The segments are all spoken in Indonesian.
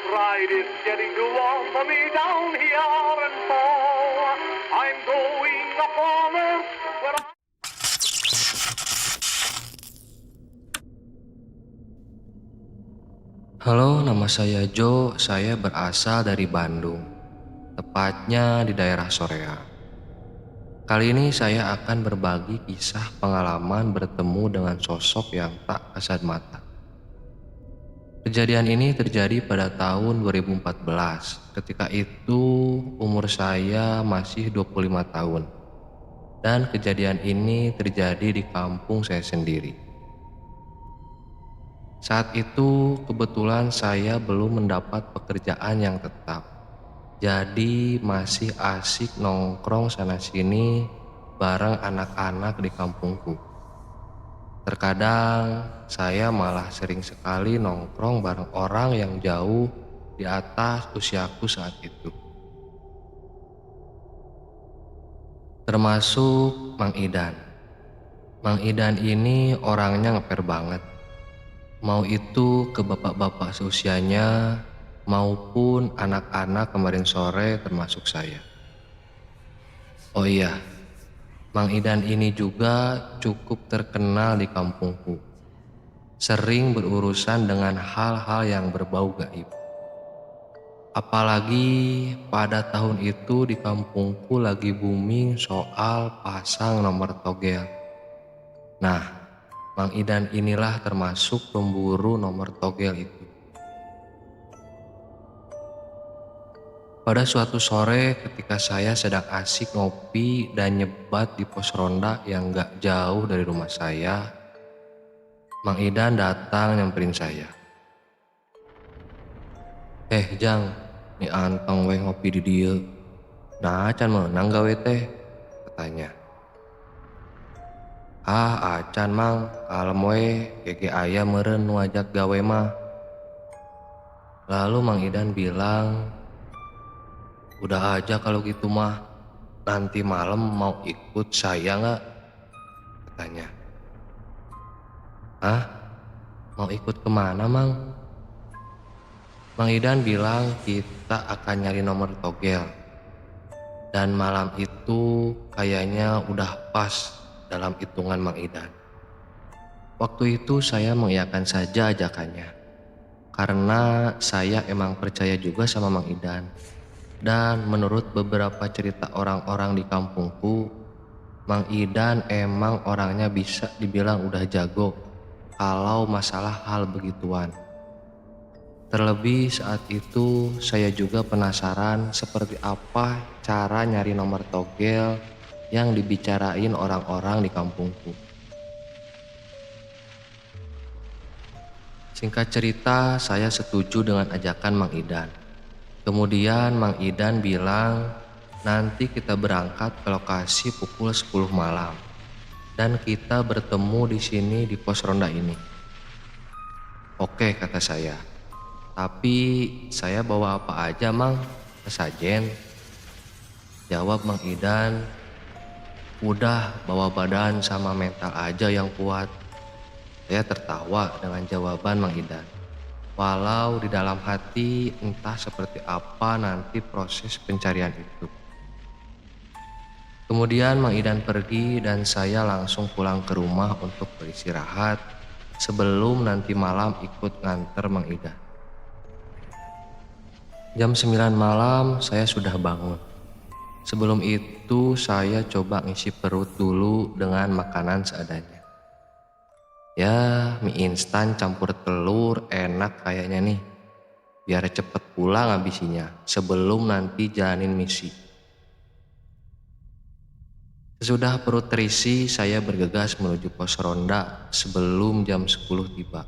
ride is getting too warm for me down here, and so I'm going up on earth where I... Halo, nama saya Jo. Saya berasal dari Bandung, tepatnya di daerah Soreang. Kali ini saya akan berbagi kisah pengalaman bertemu dengan sosok yang tak kasat mata. Kejadian ini terjadi pada tahun 2014. Ketika itu umur saya masih 25 tahun. Dan kejadian ini terjadi di kampung saya sendiri. Saat itu kebetulan saya belum mendapat pekerjaan yang tetap. Jadi masih asik nongkrong sana-sini bareng anak-anak di kampungku. Terkadang saya malah sering sekali nongkrong bareng orang yang jauh di atas usiaku saat itu. Termasuk Mang Idan. Mang Idan ini orangnya ngeper banget. Mau itu ke bapak-bapak seusianya maupun anak-anak kemarin sore termasuk saya. Oh iya, Mang Idan ini juga cukup terkenal di kampungku. Sering berurusan dengan hal-hal yang berbau gaib. Apalagi pada tahun itu di kampungku lagi booming soal pasang nomor togel. Nah, Mang Idan inilah termasuk pemburu nomor togel itu. Pada suatu sore ketika saya sedang asik ngopi dan nyebat di pos ronda yang gak jauh dari rumah saya, Mang Idan datang nyamperin saya. Jang, nih antong we ngopi di dieu. Nah acan menang gawe teh, katanya. Acan mang, kalem we, gege aya meureun nu ajak gawe mah. Lalu Mang Idan bilang, udah aja kalau gitu mah, nanti malam mau ikut saya nggak? Katanya. Mau ikut kemana mang? Mang Idan bilang kita akan nyari nomor togel. Dan malam itu kayaknya udah pas dalam hitungan Mang Idan. Waktu itu saya mengiyakan saja ajakannya. Karena saya emang percaya juga sama Mang Idan. Dan menurut beberapa cerita orang-orang di kampungku, Mang Idan emang orangnya bisa dibilang udah jago kalau masalah hal begituan. Terlebih saat itu saya juga penasaran seperti apa cara nyari nomor togel yang dibicarain orang-orang di kampungku. Singkat cerita, saya setuju dengan ajakan Mang Idan. Kemudian Mang Idan bilang nanti kita berangkat ke lokasi pukul 10 malam dan kita bertemu di sini di pos ronda ini. Oke, kata saya. Tapi saya bawa apa aja mang? Sesajen. Jawab Mang Idan, udah bawa badan sama mental aja yang kuat. Saya tertawa dengan jawaban Mang Idan. Walau di dalam hati entah seperti apa nanti proses pencarian itu. Kemudian Mang Idan pergi dan saya langsung pulang ke rumah untuk beristirahat sebelum nanti malam ikut nganter Mang Idan. Jam 9 malam saya sudah bangun. Sebelum itu saya coba ngisi perut dulu dengan makanan seadanya. Ya, mie instan campur telur enak kayaknya nih. Biar cepet pulang habisinya sebelum nanti jalanin misi. Sesudah perut terisi, saya bergegas menuju pos ronda sebelum jam 10 tiba.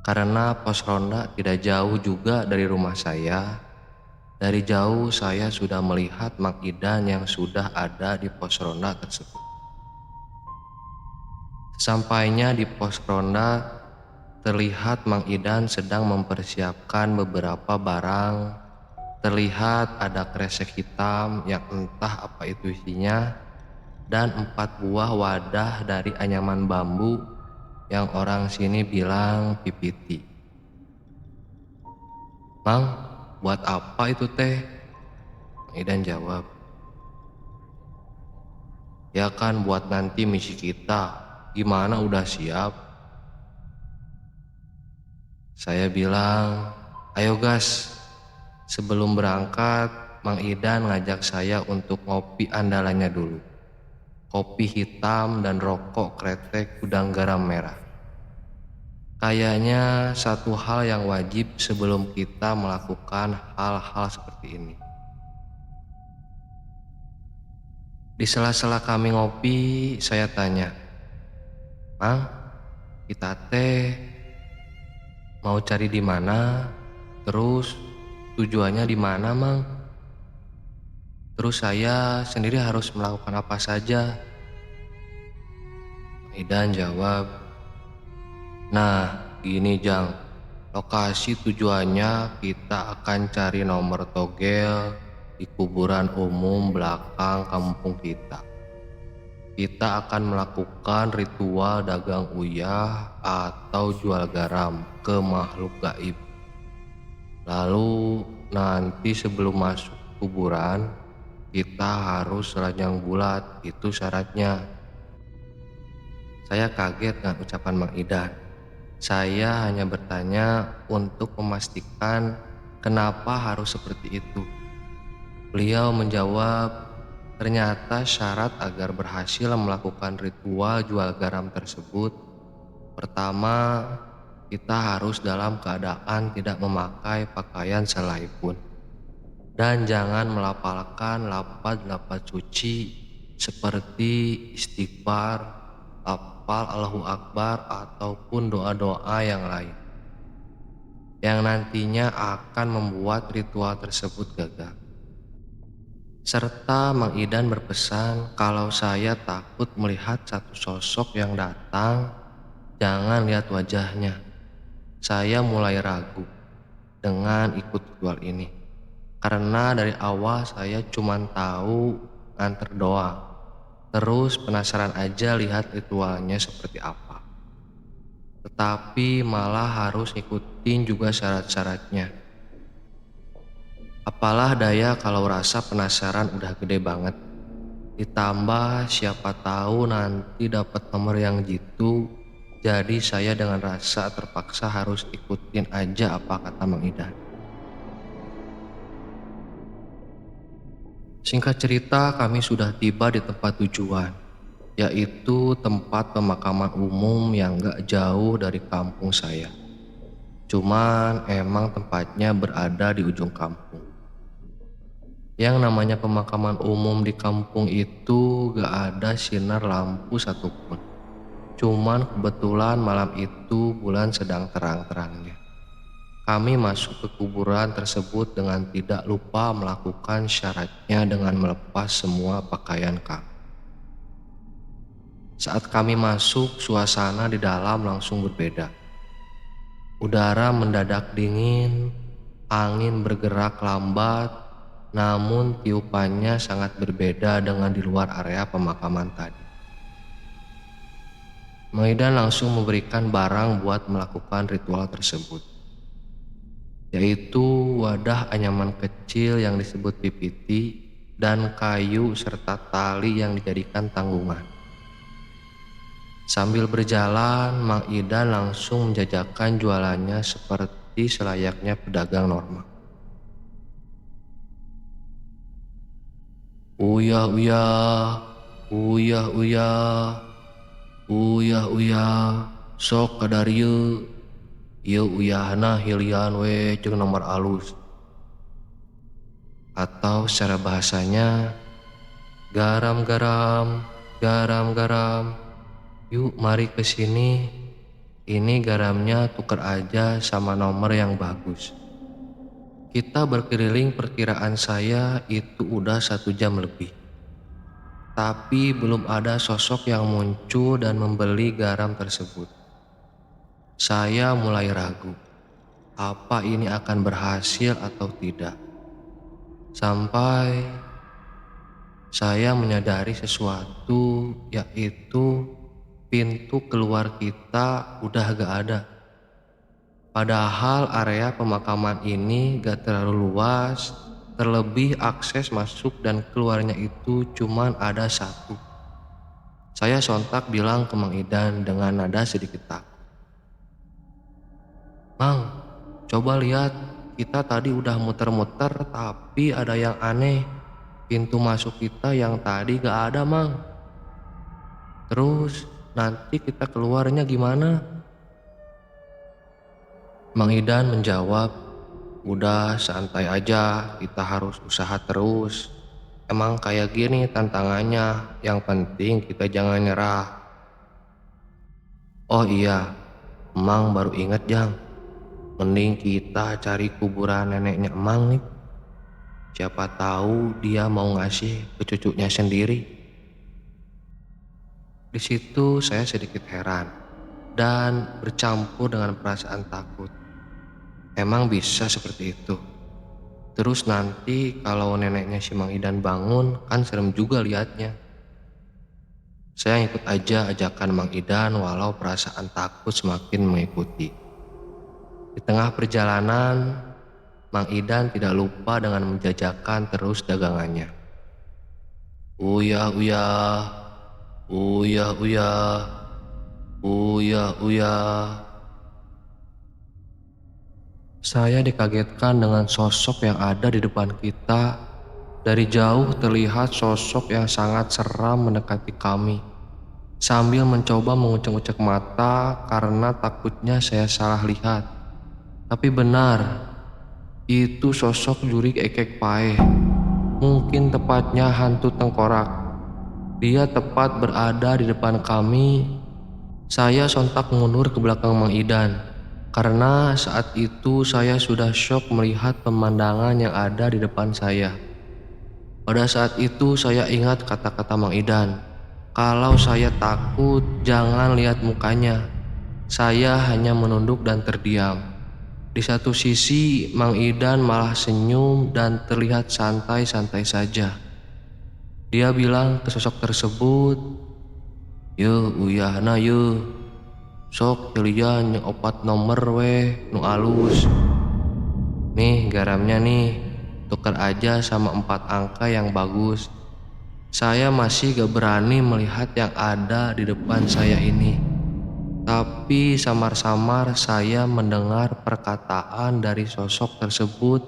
Karena pos ronda tidak jauh juga dari rumah saya, dari jauh saya sudah melihat Mang Idan yang sudah ada di pos ronda tersebut. Sampainya di pos ronda, terlihat Mang Idan sedang mempersiapkan beberapa barang. Terlihat ada kresek hitam yang entah apa itu isinya, dan 4 buah wadah dari anyaman bambu yang orang sini bilang pipiti. "Mang, buat apa itu teh?" Mang Idan jawab, "Ya kan buat nanti misi kita. Gimana udah siap?" Saya bilang, "Ayo gas." Sebelum berangkat, Mang Idan ngajak saya untuk ngopi andalannya dulu. Kopi hitam dan rokok kretek gudang garam merah. Kayaknya satu hal yang wajib sebelum kita melakukan hal-hal seperti ini. Di sela-sela kami ngopi, saya tanya, "Mang, kita teh mau cari di mana? Terus tujuannya di mana, Mang? Terus saya sendiri harus melakukan apa saja?" Idan jawab, "Nah, gini Jang, lokasi tujuannya kita akan cari nomor togel di kuburan umum belakang kampung kita. Kita akan melakukan ritual dagang uyah atau jual garam ke makhluk gaib. Lalu nanti sebelum masuk kuburan, kita harus telanjang bulat, itu syaratnya." Saya kaget dengan ucapan Mang Idan. Saya hanya bertanya untuk memastikan kenapa harus seperti itu. Beliau menjawab, ternyata syarat agar berhasil melakukan ritual jual garam tersebut, pertama, kita harus dalam keadaan tidak memakai pakaian selai pun. Dan jangan melafalkan lafaz-lafaz suci seperti istighfar, lafal Allahu Akbar ataupun doa-doa yang lain yang nantinya akan membuat ritual tersebut gagal. Serta Mang Idan berpesan kalau saya takut melihat satu sosok yang datang, jangan lihat wajahnya. Saya mulai ragu dengan ikut ritual ini. Karena dari awal saya cuma tahu nganter doang. Terus penasaran aja lihat ritualnya seperti apa. Tetapi malah harus ngikutin juga syarat-syaratnya. Apalah daya kalau rasa penasaran udah gede banget. Ditambah siapa tahu nanti dapat nomor yang jitu. Jadi saya dengan rasa terpaksa harus ikutin aja apa kata Mang Idan. Singkat cerita, kami sudah tiba di tempat tujuan, yaitu tempat pemakaman umum yang gak jauh dari kampung saya. Cuman emang tempatnya berada di ujung kampung. Yang namanya pemakaman umum di kampung itu gak ada sinar lampu satupun. Cuman kebetulan malam itu bulan sedang terang-terangnya. Kami masuk ke kuburan tersebut dengan tidak lupa melakukan syaratnya dengan melepas semua pakaian kami. Saat kami masuk, suasana di dalam langsung berbeda. Udara mendadak dingin, angin bergerak lambat, namun tiupannya sangat berbeda dengan di luar area pemakaman tadi. Mang Idan langsung memberikan barang buat melakukan ritual tersebut, yaitu wadah anyaman kecil yang disebut pipiti dan kayu serta tali yang dijadikan tanggungan. Sambil berjalan, Mang Idan langsung menjajakan jualannya seperti selayaknya pedagang normal. Uyah uyah, uyah uyah, uyah uyah, sok kadarieu. Ieu uyahna hilian we jeung nomor alus. Atau secara bahasanya, garam-garam, garam-garam, yuk mari ke sini. Ini garamnya tuker aja sama nomor yang bagus. Kita berkeliling, perkiraan saya itu udah 1 jam lebih. Tapi belum ada sosok yang muncul dan membeli garam tersebut. Saya mulai ragu, apa ini akan berhasil atau tidak. Sampai saya menyadari sesuatu, yaitu pintu keluar kita udah gak ada. Padahal area pemakaman ini gak terlalu luas, terlebih akses masuk dan keluarnya itu cuman ada satu. Saya sontak bilang ke Mang Idan dengan nada sedikit takut. "Mang, coba lihat, kita tadi udah muter-muter tapi ada yang aneh. Pintu masuk kita yang tadi gak ada, Mang. Terus nanti kita keluarnya gimana?" Mang Idan menjawab, "Udah santai aja, kita harus usaha terus. Emang kayak gini tantangannya, yang penting kita jangan nyerah." "Oh iya, Emang baru inget Jang, mending kita cari kuburan neneknya Emang nih. Siapa tahu dia mau ngasih ke cucunya sendiri." Di situ saya sedikit heran dan bercampur dengan perasaan takut. Emang bisa seperti itu? Terus nanti kalau neneknya si Mang Idan bangun kan serem juga liatnya. Saya ikut aja ajakan Mang Idan walau perasaan takut semakin mengikuti. Di tengah perjalanan, Mang Idan tidak lupa dengan menjajakan terus dagangannya. Uyah uyah, uyah uyah, uyah uyah. Saya dikagetkan dengan sosok yang ada di depan kita. Dari jauh terlihat sosok yang sangat seram mendekati kami. Sambil mencoba mengucek-ucek mata karena takutnya saya salah lihat. Tapi benar, itu sosok Jurik Ekek Paeh. Mungkin tepatnya hantu tengkorak. Dia tepat berada di depan kami. Saya sontak mundur ke belakang Mang Idan. Karena saat itu saya sudah syok melihat pemandangan yang ada di depan saya. Pada saat itu saya ingat kata-kata Mang Idan. Kalau saya takut, jangan lihat mukanya. Saya hanya menunduk dan terdiam. Di satu sisi, Mang Idan malah senyum dan terlihat santai-santai saja. Dia bilang ke sosok tersebut, "Ye uyahna ye, sok kalian yang opat nomor weh nu alus. Nih garamnya nih, tukar aja sama 4 angka yang bagus." Saya masih gak berani melihat yang ada di depan saya ini. Tapi samar-samar saya mendengar perkataan dari sosok tersebut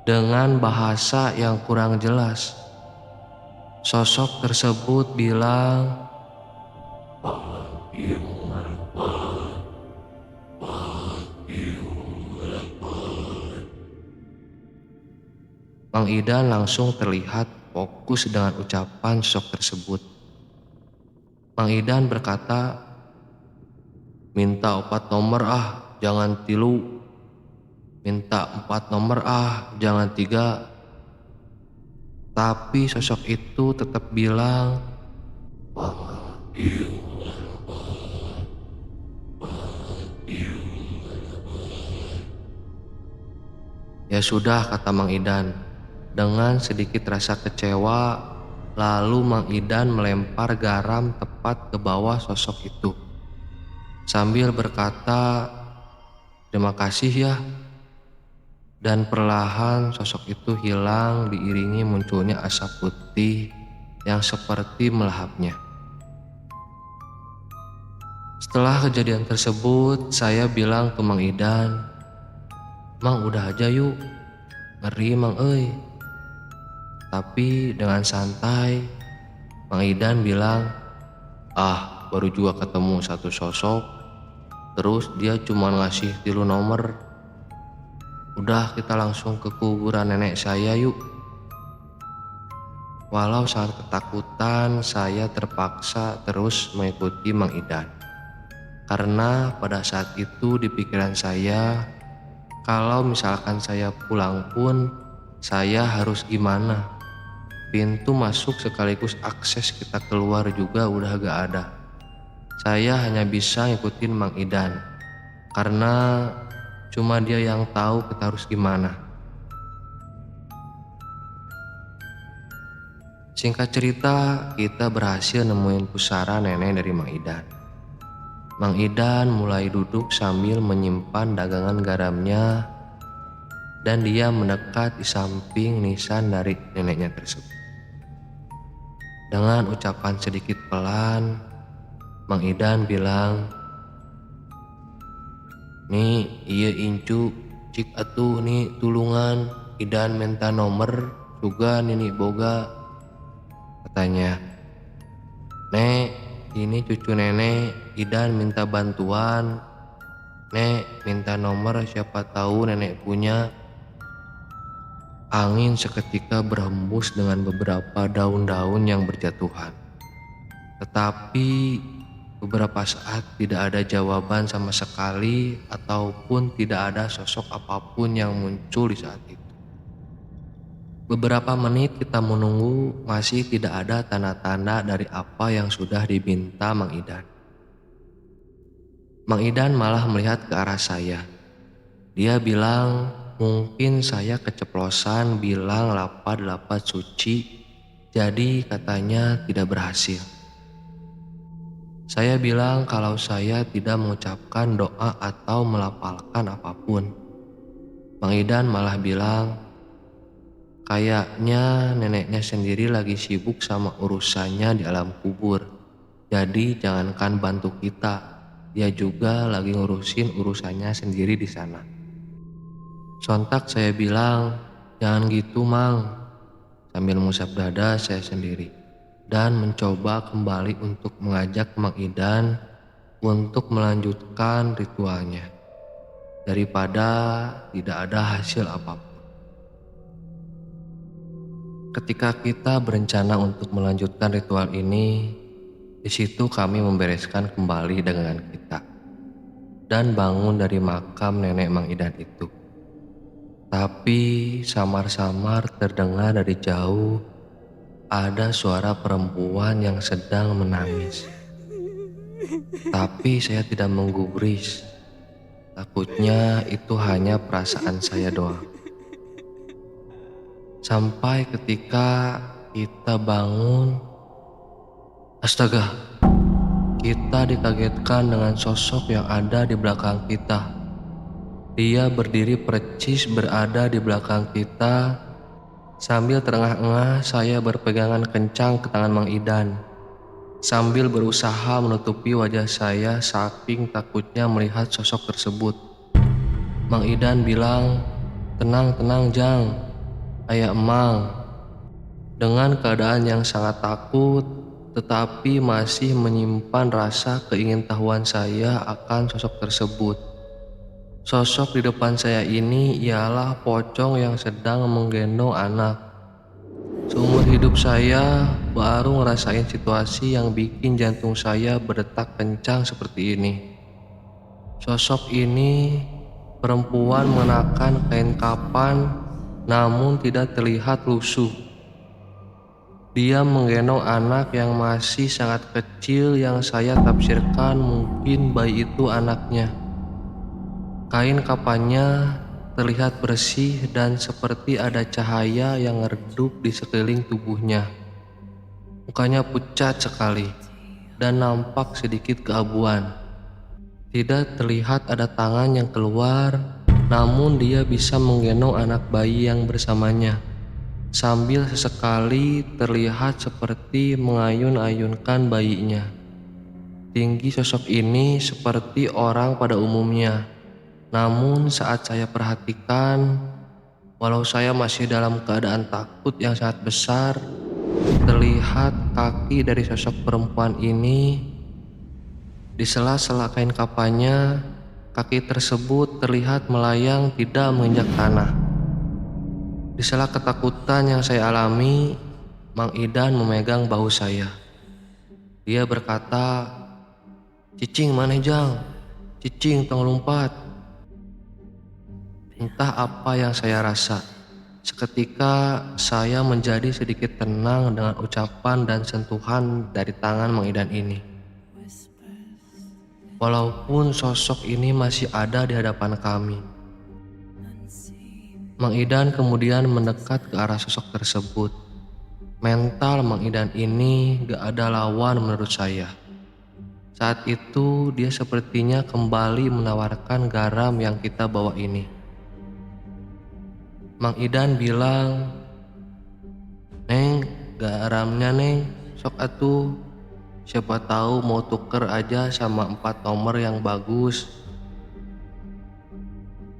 dengan bahasa yang kurang jelas. Sosok tersebut bilang, Mang Idan langsung terlihat fokus dengan ucapan sosok tersebut. Mang Idan berkata, "Minta 4 nomor ah, jangan 3. Minta 4 nomor ah, jangan 3. Tapi sosok itu tetap bilang, "Ya sudah," kata Mang Idan. Dengan sedikit rasa kecewa, lalu Mang Idan melempar garam tepat ke bawah sosok itu. Sambil berkata, "Terima kasih ya." Dan perlahan sosok itu hilang diiringi munculnya asap putih yang seperti melahapnya. Setelah kejadian tersebut, saya bilang ke Mang Idan, "Mang udah aja yuk, ngeri Mang euy." Tapi dengan santai, Mang Idan bilang, "Ah, baru juga ketemu satu sosok, terus dia cuma ngasih 3 nomor. Udah kita langsung ke kuburan nenek saya yuk." Walau sangat ketakutan, saya terpaksa terus mengikuti Mang Idan. Karena pada saat itu di pikiran saya, kalau misalkan saya pulang pun, saya harus gimana? Pintu masuk sekaligus akses kita keluar juga udah gak ada. Saya hanya bisa ngikutin Mang Idan, karena cuma dia yang tahu kita harus gimana. Singkat cerita, kita berhasil nemuin pusara nenek dari Mang Idan. Mang Idan mulai duduk sambil menyimpan dagangan garamnya dan dia mendekat di samping nisan dari neneknya tersebut. Dengan ucapan sedikit pelan, Mang Idan bilang, "Nih, iya incu, cik atuh nih tulungan, Idan minta nomor juga nini boga," katanya. "Nek, ini cucu nenek, Idan minta bantuan. Nek, minta nomor siapa tahu nenek punya." Angin seketika berhembus dengan beberapa daun-daun yang berjatuhan. Tetapi beberapa saat tidak ada jawaban sama sekali ataupun tidak ada sosok apapun yang muncul di saat itu. Beberapa menit kita menunggu, masih tidak ada tanda-tanda dari apa yang sudah diminta Mang Idan. Mang Idan malah melihat ke arah saya. Dia bilang mungkin saya keceplosan bilang lapad-lapad suci, jadi katanya tidak berhasil. Saya bilang kalau saya tidak mengucapkan doa atau melafalkan apapun. Mang Idan malah bilang, kayaknya neneknya sendiri lagi sibuk sama urusannya di alam kubur. Jadi jangankan bantu kita, dia juga lagi ngurusin urusannya sendiri di sana. Sontak saya bilang, jangan gitu Mang, sambil mengusap dada saya sendiri. Dan mencoba kembali untuk mengajak Mang Idan untuk melanjutkan ritualnya. Daripada tidak ada hasil apapun. Ketika kita berencana untuk melanjutkan ritual ini, di situ kami membereskan kembali dagangan kita dan bangun dari makam nenek Mang Idan itu. Tapi samar-samar terdengar dari jauh ada suara perempuan yang sedang menangis. Tapi saya tidak menggubris. Takutnya itu hanya perasaan saya doang. Sampai ketika kita bangun, astaga, kita dikagetkan dengan sosok yang ada di belakang kita. Dia berdiri percis berada di belakang kita. Sambil terengah-engah saya berpegangan kencang ke tangan Mang Idan. Sambil berusaha menutupi wajah saya saking takutnya melihat sosok tersebut. Mang Idan bilang, tenang Jang, aya emang. Dengan keadaan yang sangat takut, tetapi masih menyimpan rasa keingintahuan saya akan sosok tersebut. Sosok di depan saya ini ialah pocong yang sedang menggendong anak. Seumur hidup saya baru ngerasain situasi yang bikin jantung saya berdetak kencang seperti ini. Sosok ini perempuan mengenakan kain kapan namun tidak terlihat lusuh. Dia menggendong anak yang masih sangat kecil yang saya tafsirkan mungkin bayi itu anaknya. Kain kapannya terlihat bersih dan seperti ada cahaya yang meredup di sekeliling tubuhnya. Mukanya pucat sekali dan nampak sedikit keabuan. Tidak terlihat ada tangan yang keluar, namun dia bisa menggendong anak bayi yang bersamanya. Sambil sesekali terlihat seperti mengayun-ayunkan bayinya. Tinggi sosok ini seperti orang pada umumnya. Namun saat saya perhatikan, walau saya masih dalam keadaan takut yang sangat besar, terlihat kaki dari sosok perempuan ini. Di sela-sela kain kapannya, kaki tersebut terlihat melayang tidak menginjak tanah. Di sela ketakutan yang saya alami, Mang Idan memegang bahu saya. Dia berkata, "Cicing mana Jang? Cicing tong lompat." Entah apa yang saya rasa. Seketika saya menjadi sedikit tenang dengan ucapan dan sentuhan dari tangan Mang Idan ini. Walaupun sosok ini masih ada di hadapan kami. Mang Idan kemudian mendekat ke arah sosok tersebut. Mental Mang Idan ini gak ada lawan menurut saya. Saat itu dia sepertinya kembali menawarkan garam yang kita bawa ini. Mang Idan bilang, "Neng, garamnya Neng, sok atuh. Siapa tahu mau tuker aja sama 4 nomor yang bagus."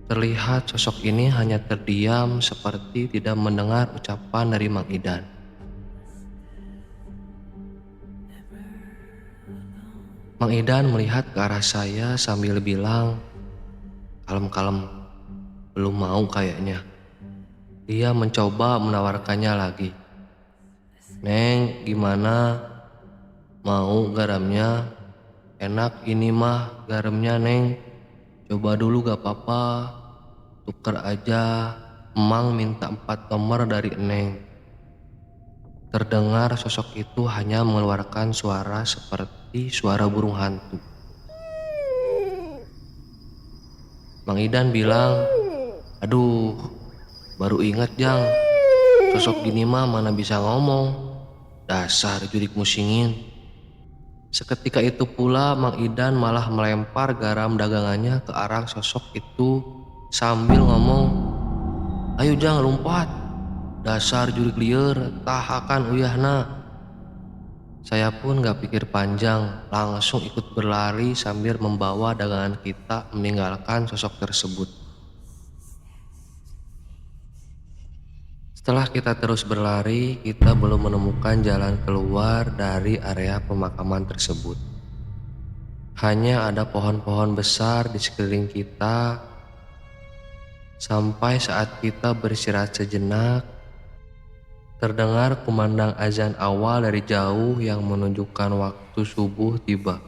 Terlihat sosok ini hanya terdiam seperti tidak mendengar ucapan dari Mang Idan. Mang Idan melihat ke arah saya sambil bilang, "Kalem-kalem, belum mau kayaknya." Dia mencoba menawarkannya lagi. "Neng, gimana? Mau garamnya? Enak ini mah garamnya Neng. Coba dulu gak apa-apa. Tuker aja. Emang minta 4 nomor dari Neng." Terdengar sosok itu hanya mengeluarkan suara seperti suara burung hantu. Mang Idan bilang, "Aduh, baru ingat Jang. Sosok gini mah mana bisa ngomong. Dasar jurik musingin." Seketika itu pula Mang Idan malah melempar garam dagangannya ke arah sosok itu sambil ngomong, "Ayo Jang, lompat. Dasar jurik lieur, tahakan uyahna." Saya pun gak pikir panjang, langsung ikut berlari sambil membawa dagangan kita meninggalkan sosok tersebut. Setelah kita terus berlari, kita belum menemukan jalan keluar dari area pemakaman tersebut. Hanya ada pohon-pohon besar di sekeliling kita. Sampai saat kita beristirahat sejenak, terdengar kumandang azan awal dari jauh yang menunjukkan waktu subuh tiba.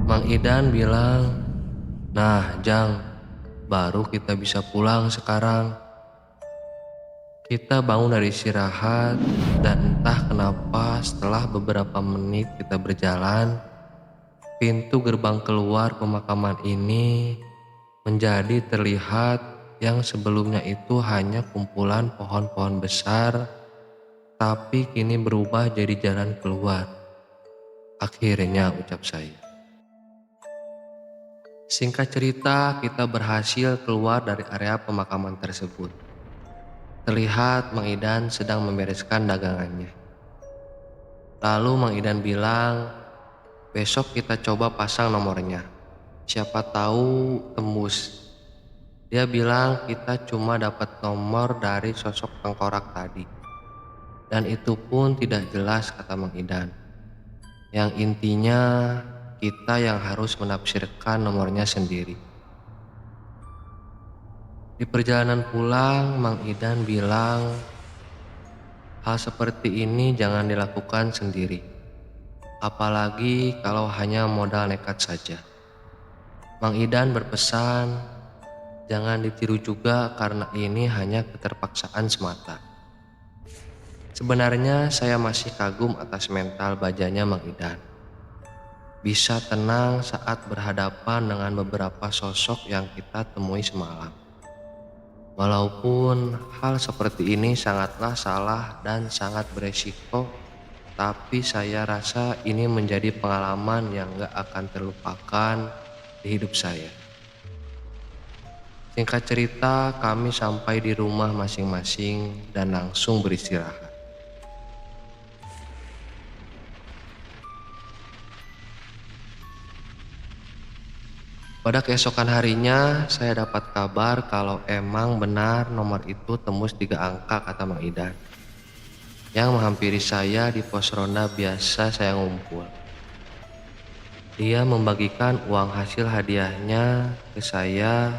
Mang Idan bilang, "Nah Jang, baru kita bisa pulang sekarang." Kita bangun dari istirahat dan entah kenapa setelah beberapa menit kita berjalan, pintu gerbang keluar pemakaman ini menjadi terlihat yang sebelumnya itu hanya kumpulan pohon-pohon besar, tapi kini berubah jadi jalan keluar. Akhirnya, ucap saya. Singkat cerita, kita berhasil keluar dari area pemakaman tersebut. Terlihat Mang Idan sedang membereskan dagangannya. Lalu Mang Idan bilang, "Besok kita coba pasang nomornya. Siapa tahu tembus." Dia bilang kita cuma dapat nomor dari sosok tengkorak tadi. Dan itu pun tidak jelas, kata Mang Idan. Yang intinya kita yang harus menafsirkan nomornya sendiri. Di perjalanan pulang, Mang Idan bilang, "Hal seperti ini jangan dilakukan sendiri. Apalagi kalau hanya modal nekat saja." Mang Idan berpesan, jangan ditiru juga karena ini hanya keterpaksaan semata. Sebenarnya saya masih kagum atas mental bajanya Mang Idan. Bisa tenang saat berhadapan dengan beberapa sosok yang kita temui semalam. Walaupun hal seperti ini sangatlah salah dan sangat beresiko, tapi saya rasa ini menjadi pengalaman yang gak akan terlupakan di hidup saya. Singkat cerita, kami sampai di rumah masing-masing dan langsung beristirahat. Pada keesokan harinya, saya dapat kabar kalau emang benar nomor itu tembus 3 angka, kata Mang Idan, yang menghampiri saya di pos ronda biasa saya ngumpul. Dia membagikan uang hasil hadiahnya ke saya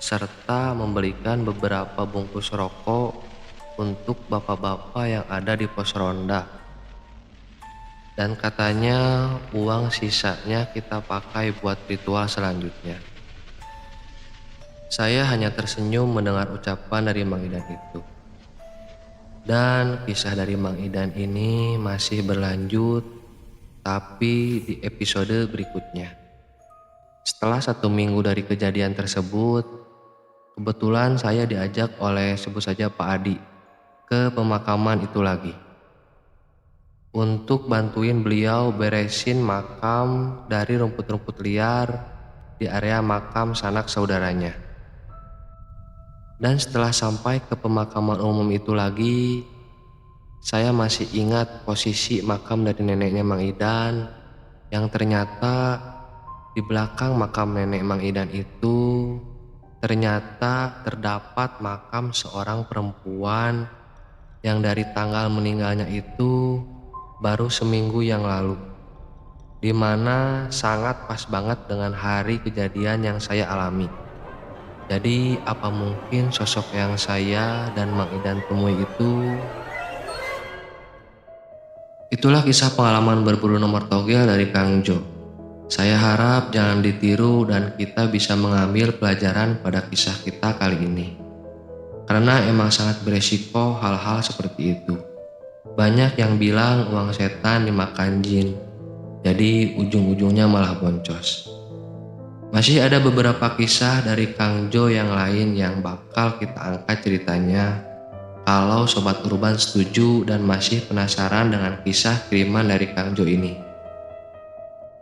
serta membelikan beberapa bungkus rokok untuk bapak-bapak yang ada di pos ronda. Dan katanya uang sisanya kita pakai buat ritual selanjutnya. Saya hanya tersenyum mendengar ucapan dari Mang Idan itu. Dan kisah dari Mang Idan ini masih berlanjut, tapi di episode berikutnya. Setelah 1 minggu dari kejadian tersebut, kebetulan saya diajak oleh sebut saja Pak Adi ke pemakaman itu lagi. untuk bantuin beliau beresin makam dari rumput-rumput liar di area makam sanak saudaranya. Dan setelah sampai ke pemakaman umum itu lagi, saya masih ingat posisi makam dari neneknya Mang Idan yang ternyata di belakang makam nenek Mang Idan itu ternyata terdapat makam seorang perempuan yang dari tanggal meninggalnya itu baru seminggu yang lalu, di mana sangat pas banget dengan hari kejadian yang saya alami. Jadi apa mungkin sosok yang saya dan Mang Idan temui itu? Itulah kisah pengalaman berburu nomor togel dari Kang Jo. Saya harap jangan ditiru dan kita bisa mengambil pelajaran pada kisah kita kali ini. Karena emang sangat beresiko hal-hal seperti itu. Banyak yang bilang uang setan dimakan jin, jadi ujung-ujungnya malah boncos. Masih ada beberapa kisah dari Kang Jo yang lain yang bakal kita angkat ceritanya kalau Sobat Urban setuju dan masih penasaran dengan kisah kiriman dari Kang Jo ini.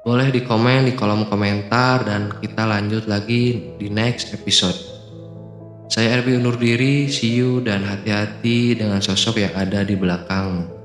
Boleh di komen di kolom komentar dan kita lanjut lagi di next episode. Saya Erbi undur diri, see you dan hati-hati dengan sosok yang ada di belakangmu.